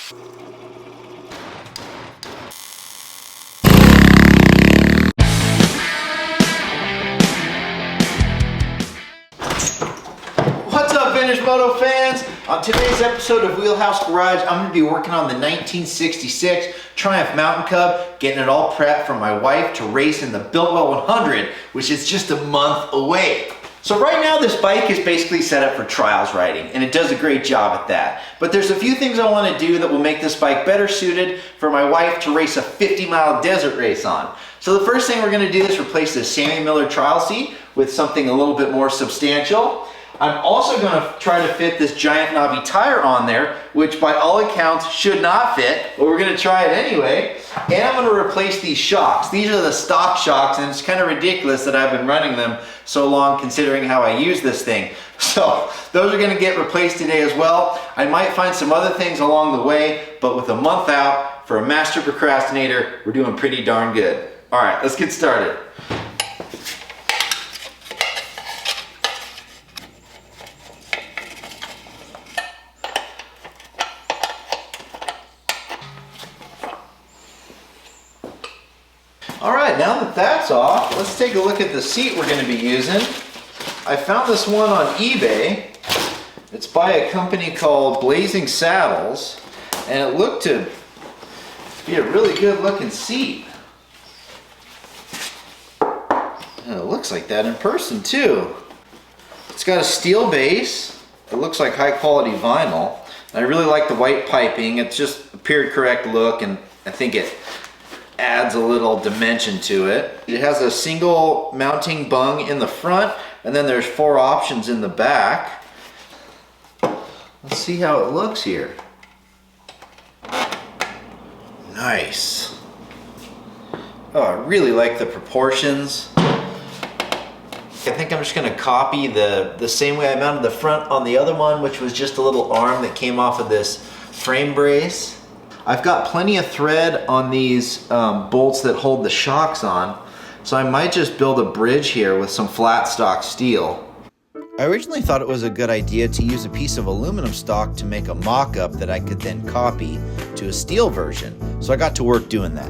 What's up, vintage moto fans? On today's episode of Wheelhouse Garage, I'm going to be working on the 1966 Triumph Mountain Cub, getting it all prepped for my wife to race in the Biltwell 100, which is just a month away. So right now this bike is basically set up for trials riding, and it does a great job at that. But there's a few things I want to do that will make this bike better suited for my wife to race a 50-mile desert race on. So the first thing we're going to do is replace the Sammy Miller trial seat with something a little bit more substantial. I'm also going to try to fit this giant knobby tire on there, which by all accounts should not fit, but we're going to try it anyway. And I'm going to replace these shocks. These are the stock shocks, and it's kind of ridiculous that I've been running them so long considering how I use this thing. So those are going to get replaced today as well. I might find some other things along the way, but with a month out for a master procrastinator, we're doing pretty darn good. All right, let's get started. All right, now that that's off, let's take a look at the seat we're going to be using. I found this one on eBay. It's by a company called Blazing Saddles, and it looked to be a really good looking seat. And it looks like that in person too. It's got a steel base. It looks like high quality vinyl. And I really like the white piping. It's just a period correct look, and I think it adds a little dimension to it. It has a single mounting bung in the front, and then there's 4 options in the back. Let's see how it looks here. Nice. Oh, I really like the proportions. I think I'm just going to copy the same way I mounted the front on the other one, which was just a little arm that came off of this frame brace. I've got plenty of thread on these bolts that hold the shocks on, so I might just build a bridge here with some flat stock steel. I originally thought it was a good idea to use a piece of aluminum stock to make a mock-up that I could then copy to a steel version, so I got to work doing that.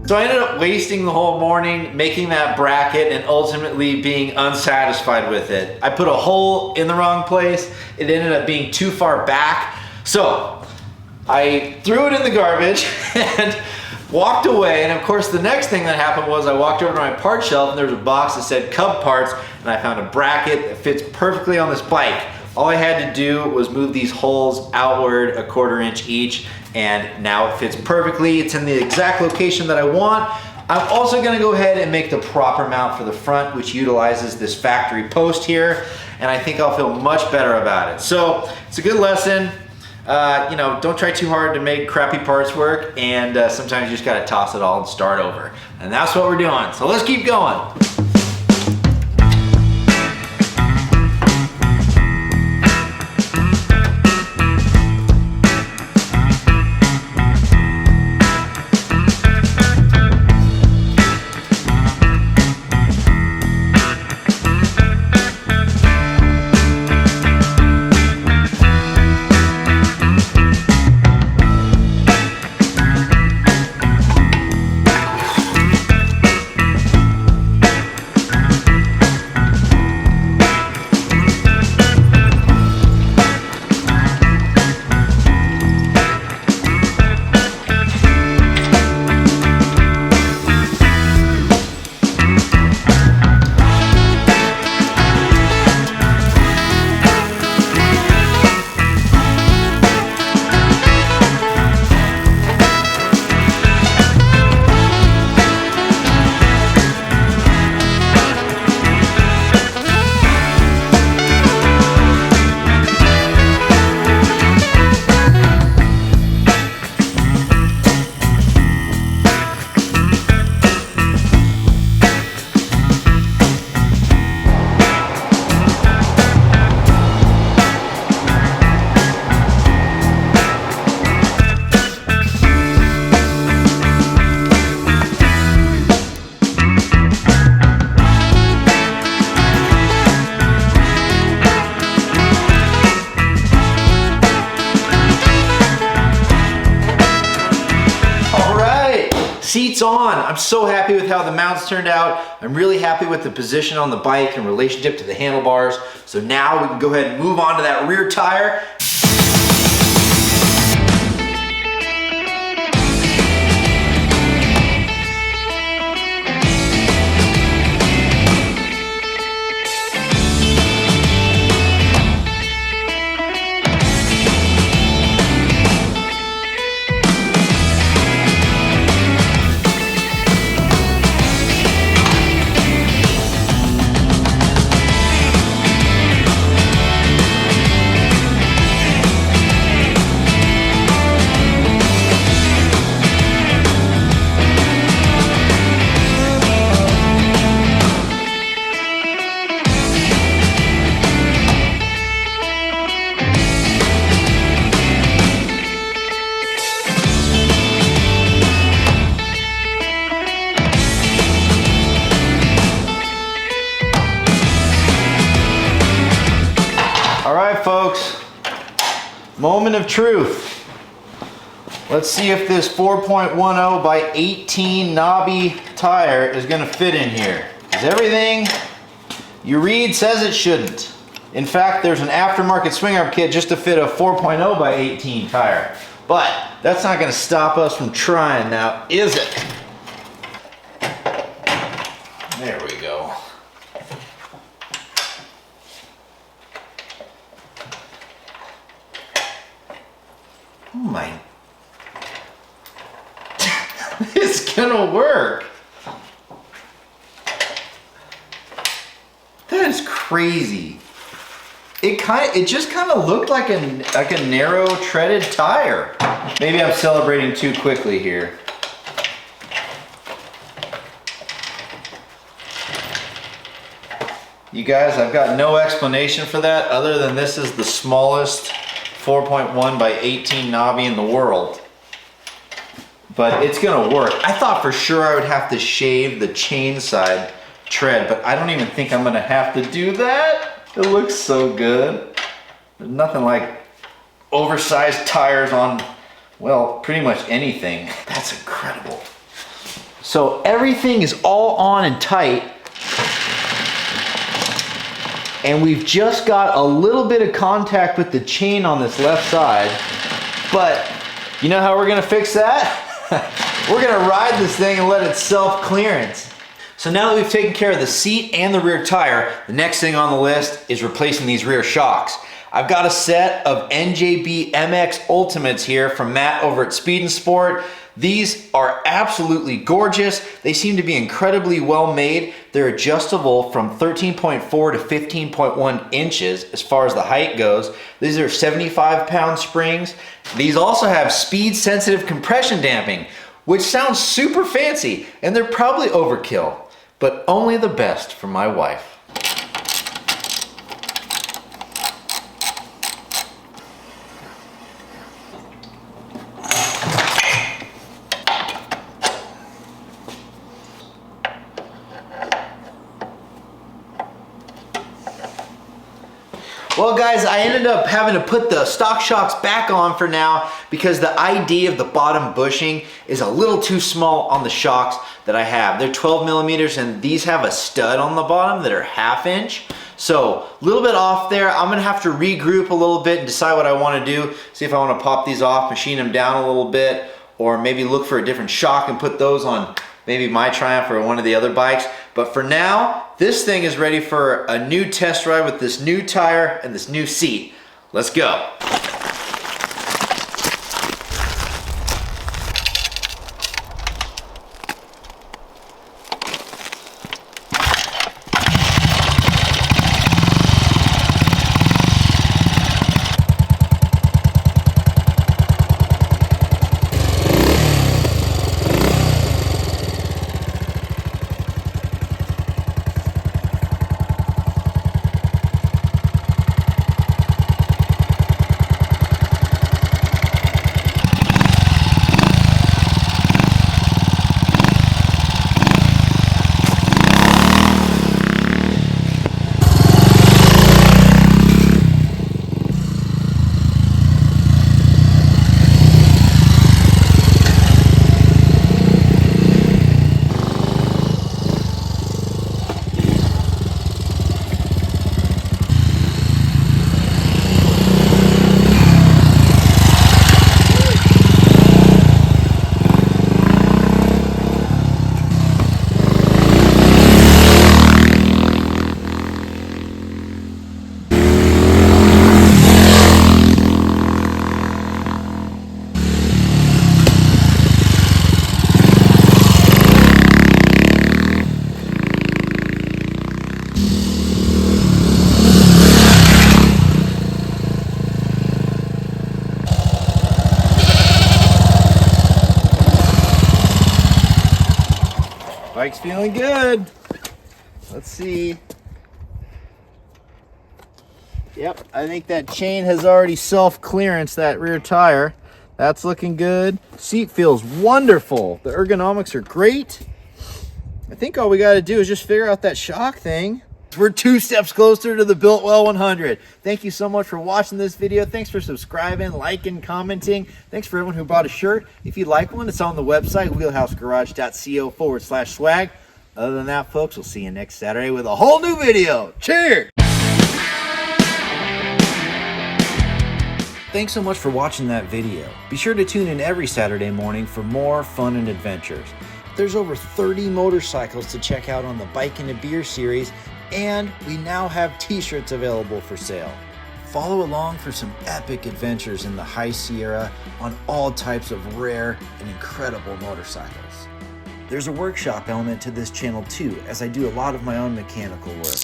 So I ended up wasting the whole morning making that bracket and ultimately being unsatisfied with it. I put a hole in the wrong place. It ended up being too far back. So I threw it in the garbage and walked away. And of course, the next thing that happened was I walked over to my part shelf and there was a box that said Cub Parts, and I found a bracket that fits perfectly on this bike. All I had to do was move these holes outward 1/4 inch each, and now it fits perfectly. It's in the exact location that I want. I'm also gonna go ahead and make the proper mount for the front, which utilizes this factory post here, and I think I'll feel much better about it. So it's a good lesson. You know, don't try too hard to make crappy parts work, and sometimes you just gotta toss it all and start over. And that's what we're doing. So let's keep going. seat's on. I'm so happy with how the mounts turned out. I'm really happy with the position on the bike in relationship to the handlebars. So now we can go ahead and move on to that rear tire. Folks, moment of truth. Let's see if this 4.10 by 18 knobby tire is going to fit in here. Because everything you read says it shouldn't. In fact, there's an aftermarket swing arm kit just to fit a 4.0 by 18 tire. But that's not going to stop us from trying now, is it? There we go. Oh my, it's gonna work. That is crazy. It just kind of looked like a narrow treaded tire. Maybe I'm celebrating too quickly here. You guys, I've got no explanation for that other than this is the smallest 4.1 by 18 knobby in the world. But it's gonna work. I thought for sure I would have to shave the chain side tread, but I don't even think I'm gonna have to do that. It looks so good. There's nothing like oversized tires on, well, pretty much anything. That's incredible. So everything is all on and tight. And we've just got a little bit of contact with the chain on this left side. But you know how we're gonna fix that? We're gonna ride this thing and let it self-clearance. So now that we've taken care of the seat and the rear tire, the next thing on the list is replacing these rear shocks. I've got a set of NJB MX Ultimates here from Matt over at Speed and Sport. These are absolutely gorgeous. They seem to be incredibly well made. They're adjustable from 13.4 to 15.1 inches as far as the height goes. These are 75-pound springs. These also have speed sensitive compression damping, which sounds super fancy, and they're probably overkill, but only the best for my wife. Well guys, I ended up having to put the stock shocks back on for now because the ID of the bottom bushing is a little too small on the shocks that I have. They're 12 millimeters and these have a stud on the bottom that are 1/2 inch. So a little bit off there. I'm gonna have to regroup a little bit and decide what I wanna do. See if I wanna pop these off, machine them down a little bit, or maybe look for a different shock and put those on maybe my Triumph or one of the other bikes. But for now, this thing is ready for a new test ride with this new tire and this new seat. Let's go. Bike's feeling good. Let's see. Yep, I think that chain has already self-clearanced that rear tire. That's looking good. Seat feels wonderful. The ergonomics are great. I think all we got to do is just figure out that shock thing. We're 2 steps closer to the Built Well 100. Thank you so much for watching this video. Thanks for subscribing, liking, commenting. Thanks for everyone who bought a shirt. If you'd like one, it's on the website, wheelhousegarage.co/swag. Other than that, folks, we'll see you next Saturday with a whole new video. Cheers! Thanks so much for watching that video. Be sure to tune in every Saturday morning for more fun and adventures. There's over 30 motorcycles to check out on the Bike and a Beer series, and we now have t-shirts available for sale. Follow along for some epic adventures in the High Sierra on all types of rare and incredible motorcycles. There's a workshop element to this channel too, as I do a lot of my own mechanical work.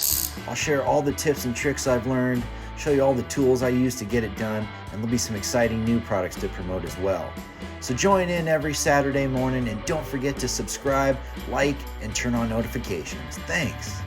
I'll share all the tips and tricks I've learned, show you all the tools I use to get it done, and there'll be some exciting new products to promote as well. So join in every Saturday morning, and don't forget to subscribe, like, and turn on notifications. Thanks.